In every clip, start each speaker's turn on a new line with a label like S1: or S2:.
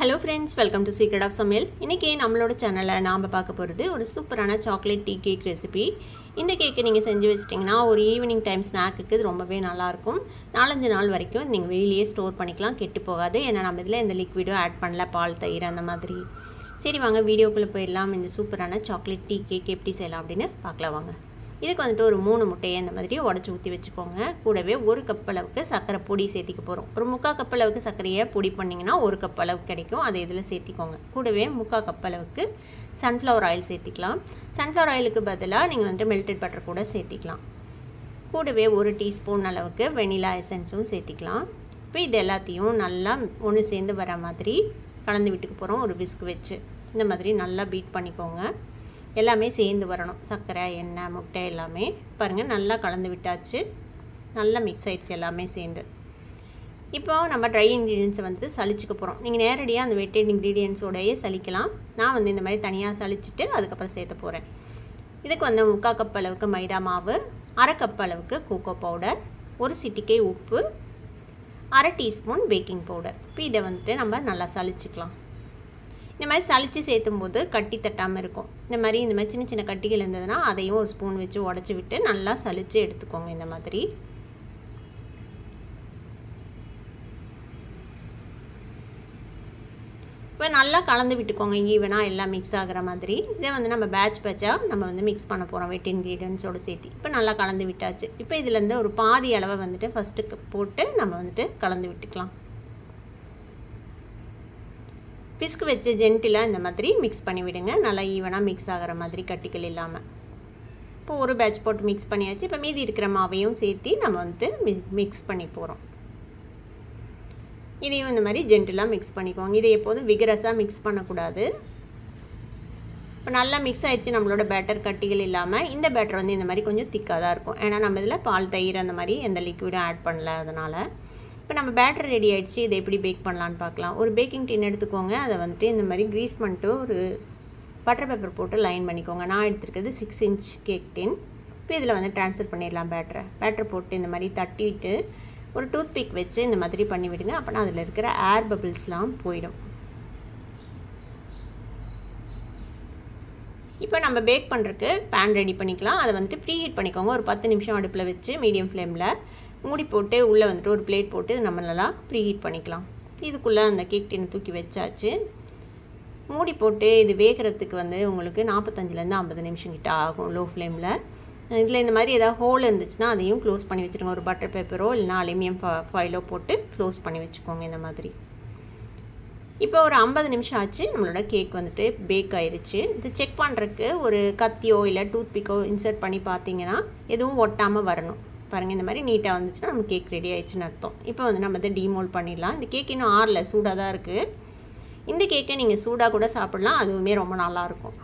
S1: Hello friends, welcome to Secret of Samil. இன்னைக்கு நம்மளோட சேனல்ல நாம பார்க்க போறது ஒரு சூப்பரான சாக்லேட் டீ கேக் ரெசிபி. இந்த கேக்கை நீங்க செஞ்சு வச்சிட்டீங்கன்னா ஒரு ஈவினிங் டைம் ஸ்நாக்குக்கு இது ரொம்பவே நல்லா இருக்கும். 4-5 நாள் வரைக்கும் நீங்க வெளியிலேயே ஸ்டோர் பண்ணிக்கலாம், கெட்டு போகாது. ஏன்னா நம்ம இதுல இந்த லிக்விடோ ஆட் பண்ணல, பால் தயிர் அந்த மாதிரி. சரி வாங்க வீடியோக்குள்ள போயிடலாம். இந்த சூப்பரான சாக்லேட் டீ கேக் எப்படி செய்யலாம் அப்படினு பார்க்கலாம் வாங்க. இதுக்கு வந்துட்டு ஒரு 3 முட்டையை இந்த மாதிரி உடைச்சு ஊற்றி வச்சுக்கோங்க. கூடவே 1 கப் அளவுக்கு சர்க்கரை பொடி சேர்த்திக்க போகிறோம். ஒரு 3/4 கப் அளவுக்கு சர்க்கரையை பொடி பண்ணிங்கன்னா 1 கப் அளவுக்கு கிடைக்கும். அதை இதில் சேர்த்திக்கோங்க. கூடவே 3/4 கப் அளவுக்கு சன்ஃப்ளவர் ஆயில் சேர்த்திக்கலாம். சன்ஃப்ளவர் ஆயிலுக்கு பதிலாக நீங்கள் வந்துட்டு மெல்டட் பட்டர் கூட சேர்த்திக்கலாம். கூடவே 1 டீஸ்பூன் அளவுக்கு வெனிலா எசன்ஸும் சேர்த்திக்கலாம். இப்போ இது எல்லாத்தையும் நல்லா ஒன்று சேர்ந்து வர மாதிரி கலந்து விட்டுக்க போகிறோம். ஒரு விஸ்க் வச்சு இந்த மாதிரி நல்லா பீட் பண்ணிக்கோங்க. எல்லாமே சேர்ந்து வரணும். சர்க்கரை, எண்ணெய், முட்டை எல்லாமே பாருங்கள் நல்லா கலந்து விட்டாச்சு. நல்லா மிக்ஸ் ஆகிடுச்சு எல்லாமே சேர்ந்து. இப்போ நம்ம ட்ரை இன்க்ரீடியன்ஸை வந்து சளிச்சுக்க போகிறோம். நீங்கள் நேரடியாக அந்த வெட்டட் இன்க்ரீடியன்ஸோடையே சளிக்கலாம். நான் வந்து இந்த மாதிரி தனியாக சளிச்சுட்டு அதுக்கப்புறம் சேர்த்த போகிறேன். இதுக்கு வந்து 3/4 கப் அளவுக்கு மைதா மாவு, 1/2 கப் அளவுக்கு கோகோ பவுடர், 1 சிட்டிகை உப்பு, 1/2 டீஸ்பூன் பேக்கிங் பவுடர். இப்போ இதை வந்துட்டு நம்ம நல்லா சளிச்சுக்கலாம். இந்த மாதிரி சளிச்சு சேர்த்தும் போது கட்டி தட்டாமல் இருக்கும். இந்த மாதிரி சின்ன சின்ன கட்டிகள் இருந்ததுன்னா அதையும் ஒரு ஸ்பூன் வச்சு உடச்சி விட்டு நல்லா சளிச்சு எடுத்துக்கோங்க. இந்த மாதிரி இப்போ நல்லா கலந்து விட்டுக்கோங்க. ஈவனாக எல்லாம் மிக்ஸ் ஆகிற மாதிரி. இதை வந்து நம்ம பேட்சாக நம்ம வந்து மிக்ஸ் பண்ண போகிறோம் வெட் இன்க்ரீடியன்ஸோடு சேர்த்து. இப்போ நல்லா கலந்து விட்டாச்சு. இப்போ இதிலேருந்து ஒரு பாதி அளவை வந்துட்டு ஃபஸ்ட்டு போட்டு நம்ம வந்துட்டு கலந்து விட்டுக்கலாம். பிஸ்கு வச்சு ஜென்டிலாக இந்த மாதிரி மிக்ஸ் பண்ணி விடுங்க. நல்லா ஈவனாக மிக்ஸ் ஆகிற மாதிரி கட்டிகள் இல்லாமல். இப்போ ஒரு பேட்ச் போட்டு மிக்ஸ் பண்ணியாச்சு. இப்போ மீதி இருக்கிற மாவையும் சேர்த்து நம்ம வந்துட்டு மிக்ஸ் பண்ணி போகிறோம். இதையும் இந்த மாதிரி ஜென்டிலாக மிக்ஸ் பண்ணிக்கோங்க. இதை எப்போதும் விகரஸாக மிக்ஸ் பண்ணக்கூடாது. இப்போ நல்லா மிக்ஸ் ஆகிடுச்சு நம்மளோட பேட்டர் கட்டிகள் இல்லாமல். இந்த பேட்டர் வந்து இந்த மாதிரி கொஞ்சம் திக்காக தான் இருக்கும். ஏன்னா நம்ம இதில் பால் தயிர் அந்த மாதிரி எந்த லிக்விடும் ஆட் பண்ணல. அதனால் இப்போ நம்ம பேட்டர் ரெடி ஆகிடுச்சு. இதை எப்படி பேக் பண்ணலான்னு பார்க்கலாம். ஒரு பேக்கிங் டின் எடுத்துக்கோங்க. அதை வந்துட்டு இந்த மாதிரி க்ரீஸ் பண்ணிட்டு ஒரு பட்டர் பேப்பர் போட்டு லைன் பண்ணிக்கோங்க. நான் எடுத்துருக்கிறது 6 இன்ச் கேக் டின். இப்போ இதில் வந்து ட்ரான்ஸ்ஃபர் பண்ணிடலாம் பேட்டர் போட்டு இந்த மாதிரி தட்டிட்டு ஒரு டூத் பிக் வச்சு இந்த மாதிரி பண்ணி விடுங்க. அப்போனா அதில் இருக்கிற ஏர் பபிள்ஸ்லாம் போயிடும். இப்போ நம்ம பேக் பண்ணுறதுக்கு பேன் ரெடி பண்ணிக்கலாம். அதை வந்துட்டு ப்ரீ ஹீட் பண்ணிக்கோங்க. ஒரு 10 நிமிஷம் அடுப்பில் வச்சு மீடியம் ஃப்ளேமில் மூடி போட்டு உள்ளே வந்துட்டு ஒரு பிளேட் போட்டு நம்ம நல்லா ப்ரீ ஹீட் பண்ணிக்கலாம். இதுக்குள்ளே அந்த கேக் டின் தூக்கி வச்சாச்சு. மூடி போட்டு இது வேகிறதுக்கு வந்து உங்களுக்கு 45லேருந்து 50 நிமிஷம் கிட்ட ஆகும் லோ ஃப்ளேமில். இதில் இந்த மாதிரி ஏதாவது ஹோல் இருந்துச்சுன்னா அதையும் க்ளோஸ் பண்ணி வச்சுருங்க. ஒரு பட்டர் பேப்பரோ இல்லைனா அலுமினியம் ஃபாயிலோ போட்டு க்ளோஸ் பண்ணி வச்சுக்கோங்க இந்த மாதிரி. இப்போ ஒரு 50 நிமிஷம் ஆச்சு. நம்மளோட கேக் வந்துட்டு பேக் ஆயிடுச்சு. இது செக் பண்ணுறதுக்கு ஒரு கத்தியோ இல்லை டூத் பிக்கோ இன்சர்ட் பண்ணி பார்த்தீங்கன்னா எதுவும் ஒட்டாமல் வரணும். பாருங்கள் இந்த மாதிரி நீட்டாக வந்துச்சுன்னா நம்ம கேக் ரெடி ஆகிடுச்சுன்னு அர்த்தம். இப்போ வந்து நம்ம இதை டீமோல்ட் பண்ணிடலாம். இந்த கேக் இன்னும் ஆறல, சூடாக தான் இருக்குது. இந்த கேக்கை நீங்கள் சூடாக கூட சாப்பிட்லாம், அதுவுமே ரொம்ப நல்லாயிருக்கும்.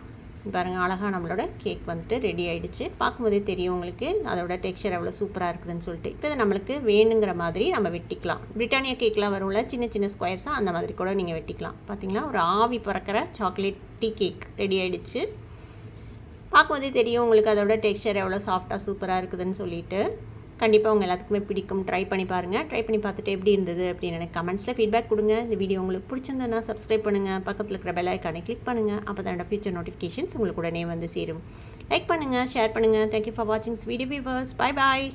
S1: பாருங்கள் அழகாக நம்மளோட கேக் வந்துட்டு ரெடி ஆகிடுச்சு. பார்க்கும்போதே தெரியும் உங்களுக்கு அதோட டெக்ஸ்சர் எவ்வளோ சூப்பராக இருக்குதுன்னு சொல்லிட்டு. இப்போ இதை நம்மளுக்கு வேணுங்கிற மாதிரி நம்ம வெட்டிக்கலாம். பிரிட்டானியா கேக்லாம் வரும்ல சின்ன சின்ன ஸ்கொயர்ஸாக, அந்த மாதிரி கூட நீங்கள் வெட்டிக்கலாம். பார்த்தீங்களா ஒரு ஆவி பறக்கிற சாக்லேட் டீ கேக் ரெடி ஆகிடுச்சு. பார்க்கும்போதே தெரியும் உங்களுக்கு அதோட டெக்ஸ்சர் எவ்வளோ சாஃப்டாக சூப்பராக இருக்குதுன்னு சொல்லிட்டு. கண்டிப்பாக உங்கள் எல்லாத்துக்குமே பிடிக்கும். ட்ரை பண்ணி பாருங்கள். ட்ரை பண்ணி பார்த்துட்டு எப்படி இருந்தது அப்படின்னு எனக்கு கமெண்ட்ஸில் ஃபீட்பேக் கொடுங்க. இந்த வீடியோ உங்களுக்கு பிடிச்சிருந்ததுன்னா சப்ஸ்கிரைப் பண்ணுங்கள். பக்கத்தில் இருக்கிற பெல் ஐக்கானை கிளிக் பண்ணுங்கள். அப்போ தான் என்னோட ஃபியூச்சர் நோட்டிஃபிகேஷன்ஸ் உங்களுக்கு உடனே வந்து சேரும். லைக் பண்ணுங்கள், ஷேர் பண்ணுங்கள். தேங்க்யூ ஃபார் வாட்சிங் வீடியோ வியூவர்ஸ். Bye bye.